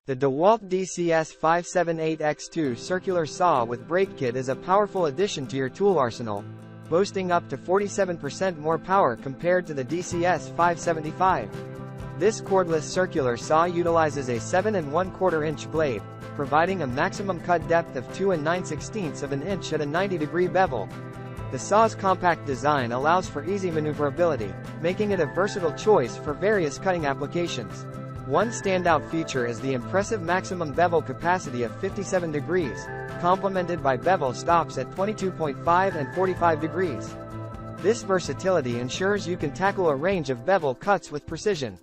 The DEWALT DCS578X2 Circular Saw with Brake Kit is a powerful addition to your tool arsenal, boasting up to 47% more power compared to the DCS575. This cordless circular saw utilizes a 7 1/4 inch blade, providing a maximum cut depth of 2 9/16 of an inch at a 90-degree bevel. The saw's compact design allows for easy maneuverability, making it a versatile choice for various cutting applications. One standout feature is the impressive maximum bevel capacity of 57 degrees, complemented by bevel stops at 22.5 and 45 degrees. This versatility ensures you can tackle a range of bevel cuts with precision.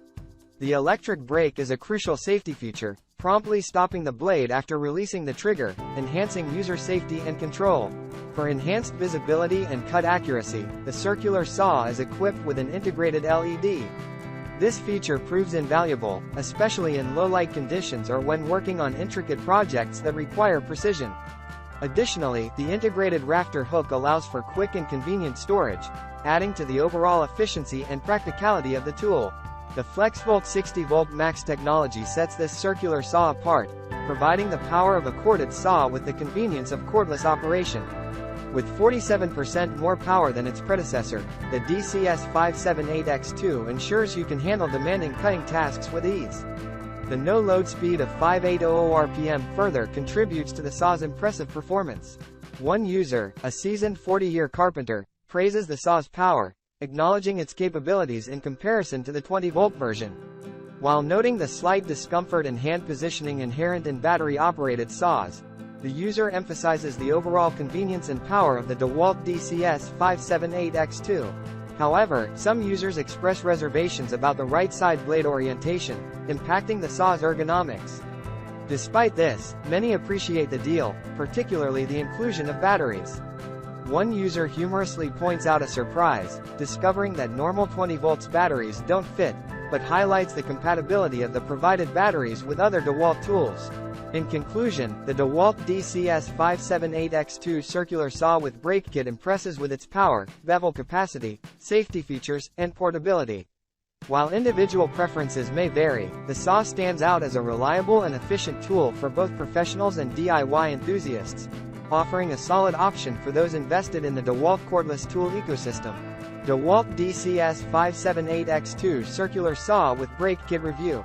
The electric brake is a crucial safety feature, promptly stopping the blade after releasing the trigger, enhancing user safety and control. For enhanced visibility and cut accuracy, the circular saw is equipped with an integrated LED. This feature proves invaluable, especially in low-light conditions or when working on intricate projects that require precision. Additionally, the integrated rafter hook allows for quick and convenient storage, adding to the overall efficiency and practicality of the tool. The FlexVolt 60V Max technology sets this circular saw apart, providing the power of a corded saw with the convenience of cordless operation. With 47% more power than its predecessor, the DCS578X2 ensures you can handle demanding cutting tasks with ease. The no-load speed of 5800 RPM further contributes to the saw's impressive performance. One user, a seasoned 40-year carpenter, praises the saw's power, acknowledging its capabilities in comparison to the 20-volt version. While noting the slight discomfort and hand positioning inherent in battery-operated saws, the user emphasizes the overall convenience and power of the DEWALT DCS578X2. However, some users express reservations about the right side blade orientation, impacting the saw's ergonomics. Despite this, many appreciate the deal, particularly the inclusion of batteries. One user humorously points out a surprise, discovering that normal 20V batteries don't fit, but highlights the compatibility of the provided batteries with other DEWALT tools. In conclusion, the DEWALT DCS578X2 Circular Saw with Brake Kit impresses with its power, bevel capacity, safety features, and portability. While individual preferences may vary, the saw stands out as a reliable and efficient tool for both professionals and DIY enthusiasts, offering a solid option for those invested in the DEWALT cordless tool ecosystem. DEWALT DCS578X2 Circular Saw with Brake Kit Review.